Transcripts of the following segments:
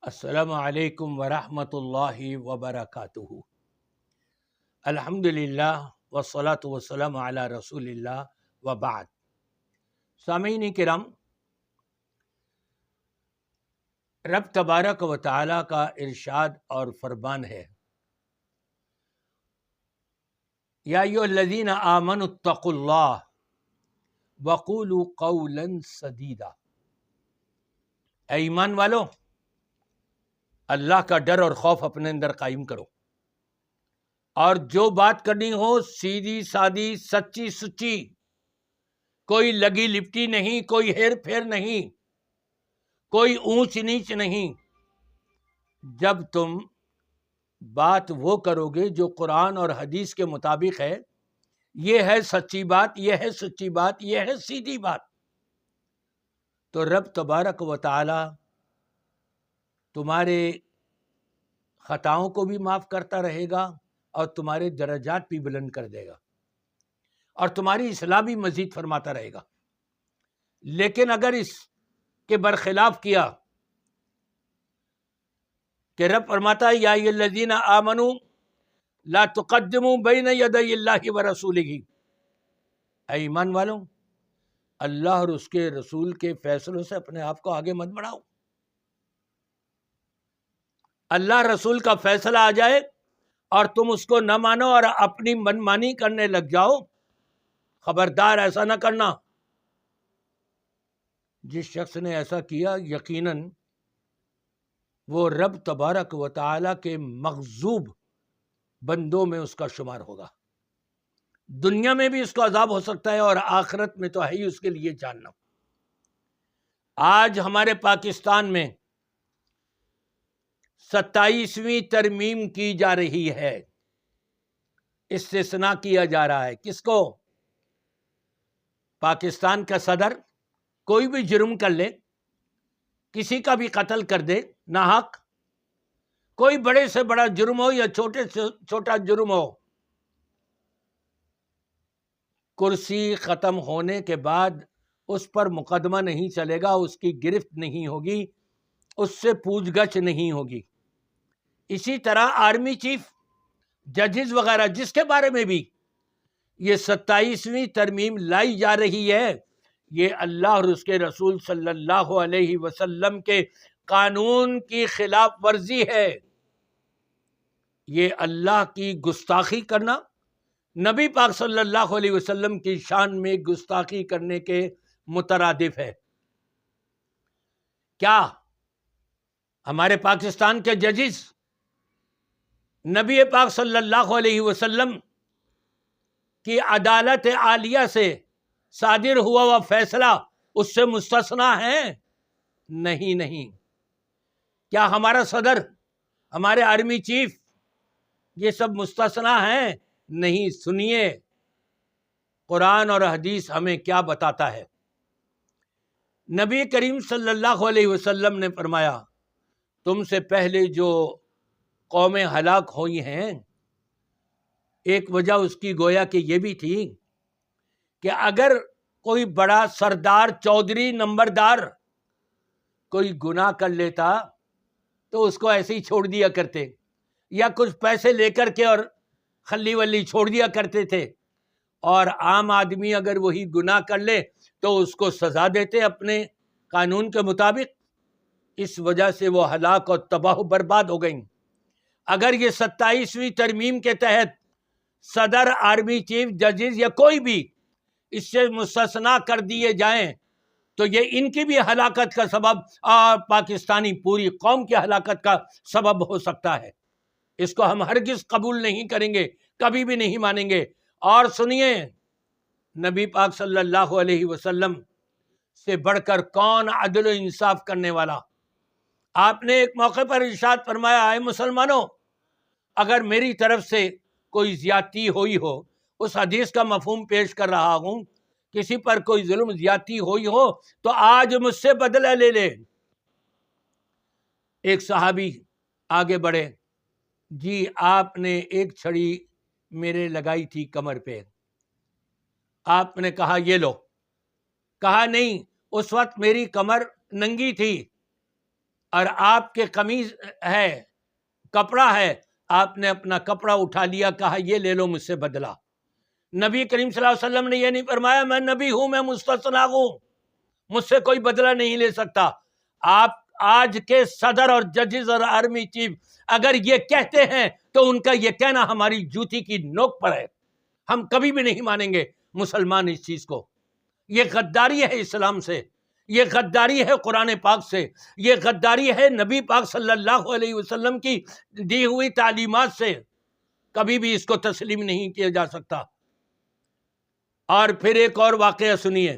السلام علیکم ورحمۃ اللہ وبرکاتہ۔ الحمدللہ والصلاة والسلام علی رسول اللہ وبعد۔ سامعین کرام، رب تبارک و تعالی کا ارشاد اور فرمان ہے، یا ایھا الذین آمنوا اتقوا اللہ وقولوا قولا سدیدا۔ اے ایمان والو، اللہ کا ڈر اور خوف اپنے اندر قائم کرو، اور جو بات کرنی ہو سیدھی سادی سچی سچی، کوئی لگی لپٹی نہیں، کوئی ہیر پھیر نہیں، کوئی اونچ نیچ نہیں۔ جب تم بات وہ کرو گے جو قرآن اور حدیث کے مطابق ہے، یہ ہے سچی بات، یہ ہے سچی بات، یہ ہے سیدھی بات، تو رب تبارک و تعالی تمہارے خطاؤں کو بھی معاف کرتا رہے گا اور تمہارے درجات بھی بلند کر دے گا اور تمہاری اصلاح بھی مزید فرماتا رہے گا۔ لیکن اگر اس کے برخلاف کیا کہ رب فرماتا ہے، یا ایھا الذین آمنوا لا تقدموا بین یدی اللہ ورسولہ، اے ایمان والو، اللہ اور اس کے رسول کے فیصلوں سے اپنے آپ کو آگے مت بڑھاؤ۔ اللہ رسول کا فیصلہ آ جائے اور تم اس کو نہ مانو اور اپنی منمانی کرنے لگ جاؤ، خبردار ایسا نہ کرنا۔ جس شخص نے ایسا کیا یقیناً وہ رب تبارک و تعالی کے مغضوب بندوں میں اس کا شمار ہوگا۔ دنیا میں بھی اس کو عذاب ہو سکتا ہے اور آخرت میں تو ہے ہی اس کے لیے جہنم۔ آج ہمارے پاکستان میں 27ویں ترمیم کی جا رہی ہے، استثناء کیا جا رہا ہے۔ کس کو؟ پاکستان کا صدر کوئی بھی جرم کر لے، کسی کا بھی قتل کر دے ناحق، کوئی بڑے سے بڑا جرم ہو یا چھوٹے سے چھوٹا جرم ہو، کرسی ختم ہونے کے بعد اس پر مقدمہ نہیں چلے گا، اس کی گرفت نہیں ہوگی، اس سے پوچھ گچھ نہیں ہوگی۔ اسی طرح آرمی چیف، ججز وغیرہ، جس کے بارے میں بھی یہ 27ویں ترمیم لائی جا رہی ہے، یہ اللہ اور اس کے رسول صلی اللہ علیہ وسلم کے قانون کی خلاف ورزی ہے۔ یہ اللہ کی گستاخی کرنا، نبی پاک صلی اللہ علیہ وسلم کی شان میں گستاخی کرنے کے مترادف ہے۔ کیا ہمارے پاکستان کے ججز نبی پاک صلی اللہ علیہ وسلم کی عدالت عالیہ سے صادر ہوا وہ فیصلہ اس سے مستثنیٰ ہے؟ نہیں۔ کیا ہمارا صدر، ہمارے آرمی چیف یہ سب مستثنیٰ ہیں؟ نہیں۔ سنیے قرآن اور حدیث ہمیں کیا بتاتا ہے۔ نبی کریم صلی اللہ علیہ وسلم نے فرمایا، تم سے پہلے جو قومیں ہلاک ہوئی ہیں، ایک وجہ اس کی گویا کہ یہ بھی تھی کہ اگر کوئی بڑا سردار، چودھری، نمبردار کوئی گناہ کر لیتا تو اس کو ایسے ہی چھوڑ دیا کرتے، یا کچھ پیسے لے کر کے اور خلی ولی چھوڑ دیا کرتے تھے، اور عام آدمی اگر وہی گناہ کر لے تو اس کو سزا دیتے اپنے قانون کے مطابق۔ اس وجہ سے وہ ہلاک اور تباہ و برباد ہو گئیں۔ اگر یہ 27ویں ترمیم کے تحت صدر، آرمی چیف، ججز یا کوئی بھی اس سے مستثنیٰ کر دیے جائیں تو یہ ان کی بھی ہلاکت کا سبب اور پاکستانی پوری قوم کی ہلاکت کا سبب ہو سکتا ہے۔ اس کو ہم ہرگز قبول نہیں کریں گے، کبھی بھی نہیں مانیں گے۔ اور سنیے، نبی پاک صلی اللہ علیہ وسلم سے بڑھ کر کون عدل و انصاف کرنے والا؟ آپ نے ایک موقع پر ارشاد فرمایا، اے مسلمانوں، اگر میری طرف سے کوئی زیادتی ہوئی ہو، اس حدیث کا مفہوم پیش کر رہا ہوں، کسی پر کوئی ظلم زیادتی ہوئی ہو تو آج مجھ سے بدلہ لے لے۔ ایک صحابی آگے بڑھے، جی آپ نے ایک چھڑی میرے لگائی تھی کمر پہ، آپ نے کہا یہ لو۔ کہا نہیں، اس وقت میری کمر ننگی تھی، اور آپ کے قمیض ہے، کپڑا ہے، آپ نے اپنا کپڑا اٹھا لیا، کہا یہ لے لو مجھ سے بدلہ۔ نبی کریم صلی اللہ علیہ وسلم نے یہ نہیں فرمایا میں نبی ہوں، میں مستثنا ہوں، مجھ سے کوئی بدلہ نہیں لے سکتا۔ آپ آج کے صدر اور ججز اور آرمی چیف اگر یہ کہتے ہیں تو ان کا یہ کہنا ہماری جوتی کی نوک پر ہے، ہم کبھی بھی نہیں مانیں گے مسلمان اس چیز کو۔ یہ غداری ہے اسلام سے، یہ غداری ہے قرآن پاک سے، یہ غداری ہے نبی پاک صلی اللہ علیہ وسلم کی دی ہوئی تعلیمات سے، کبھی بھی اس کو تسلیم نہیں کیا جا سکتا۔ اور پھر ایک اور واقعہ سنیے،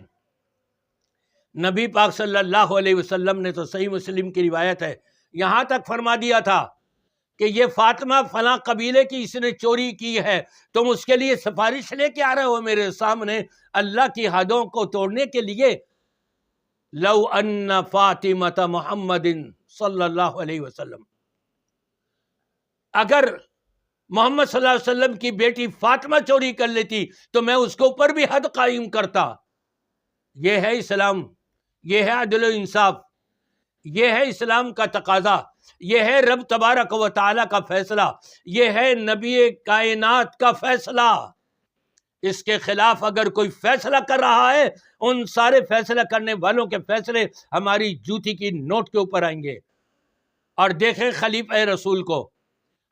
نبی پاک صلی اللہ علیہ وسلم نے تو صحیح مسلم کی روایت ہے، یہاں تک فرما دیا تھا کہ یہ فاطمہ فلاں قبیلے کی اس نے چوری کی ہے، تم اس کے لیے سفارش لے کے آ رہے ہو میرے سامنے اللہ کی حدوں کو توڑنے کے لیے۔ لو ان فاطمۃ محمد صلی اللہ علیہ وسلم، اگر محمد صلی اللہ علیہ وسلم کی بیٹی فاطمہ چوری کر لیتی تو میں اس کے اوپر بھی حد قائم کرتا۔ یہ ہے اسلام، یہ ہے عدل و انصاف، یہ ہے اسلام کا تقاضا، یہ ہے رب تبارک و تعالیٰ کا فیصلہ، یہ ہے نبی کائنات کا فیصلہ۔ اس کے خلاف اگر کوئی فیصلہ کر رہا ہے، ان سارے فیصلہ کرنے والوں کے فیصلے ہماری جوتی کی نوٹ کے اوپر آئیں گے۔ اور دیکھیں خلیفہ رسول کو،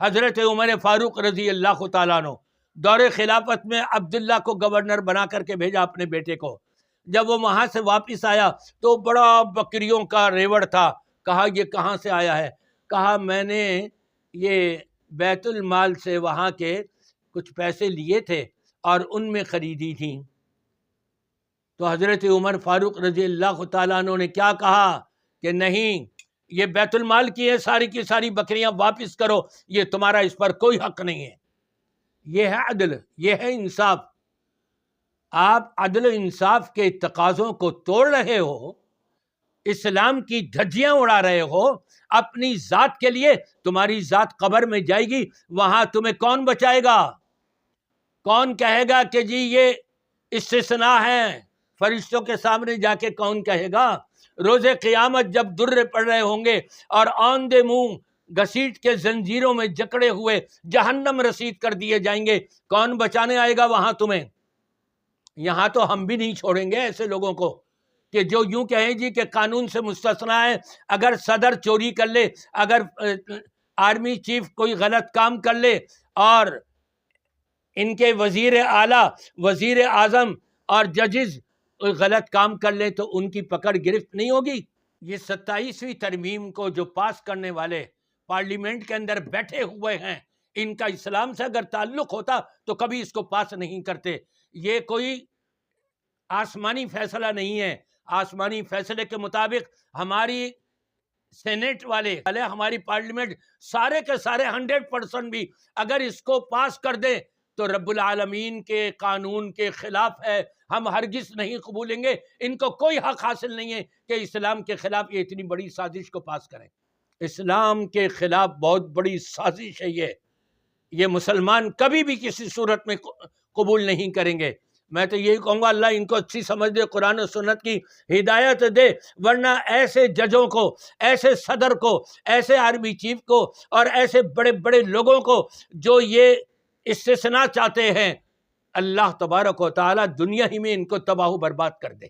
حضرت عمر فاروق رضی اللہ تعالیٰ عنہ، دور خلافت میں عبداللہ کو گورنر بنا کر کے بھیجا اپنے بیٹے کو۔ جب وہ وہاں سے واپس آیا تو بڑا بکریوں کا ریوڑ تھا، کہا یہ کہاں سے آیا ہے؟ کہا میں نے یہ بیت المال سے وہاں کے کچھ پیسے لیے تھے اور ان میں خریدی تھیں۔ تو حضرت عمر فاروق رضی اللہ تعالیٰ عنہ نے کیا کہا کہ نہیں، یہ بیت المال کی ہے، ساری کی ساری بکریاں واپس کرو، یہ تمہارا اس پر کوئی حق نہیں ہے۔ یہ ہے عدل، یہ ہے انصاف۔ آپ عدل و انصاف کے تقاضوں کو توڑ رہے ہو، اسلام کی دھجیاں اڑا رہے ہو اپنی ذات کے لیے، تمہاری ذات قبر میں جائے گی، وہاں تمہیں کون بچائے گا؟ کون کہے گا کہ جی یہ استثناء ہے؟ فرشتوں کے سامنے جا کے کون کہے گا؟ روز قیامت جب درے پڑ رہے ہوں گے اور آندے منہ گھسیٹ کے زنجیروں میں جکڑے ہوئے جہنم رسید کر دیے جائیں گے، کون بچانے آئے گا وہاں تمہیں؟ یہاں تو ہم بھی نہیں چھوڑیں گے ایسے لوگوں کو کہ جو یوں کہیں جی کہ قانون سے مستثنا ہے، اگر صدر چوری کر لے، اگر آرمی چیف کوئی غلط کام کر لے، اور ان کے وزیر اعلیٰ، وزیر اعظم اور ججز غلط کام کر لے تو ان کی پکڑ گرفت نہیں ہوگی؟ یہ 27ویں ترمیم کو جو پاس کرنے والے پارلیمنٹ کے اندر بیٹھے ہوئے ہیں، ان کا اسلام سے اگر تعلق ہوتا تو کبھی اس کو پاس نہیں کرتے۔ یہ کوئی آسمانی فیصلہ نہیں ہے۔ آسمانی فیصلے کے مطابق ہماری سینیٹ والے، ہماری پارلیمنٹ سارے کے سارے 100% بھی اگر اس کو پاس کر دیں تو رب العالمین کے قانون کے خلاف ہے، ہم ہرگز نہیں قبولیں گے۔ ان کو کوئی حق حاصل نہیں ہے کہ اسلام کے خلاف یہ اتنی بڑی سازش کو پاس کریں۔ اسلام کے خلاف بہت بڑی سازش ہے یہ مسلمان کبھی بھی کسی صورت میں قبول نہیں کریں گے۔ میں تو یہی کہوں گا اللہ ان کو اچھی سمجھ دے، قرآن و سنت کی ہدایت دے، ورنہ ایسے ججوں کو، ایسے صدر کو، ایسے آرمی چیف کو اور ایسے بڑے بڑے لوگوں کو جو یہ استثناء چاہتے ہیں، اللہ تبارک و تعالی دنیا ہی میں ان کو تباہ و برباد کر دے۔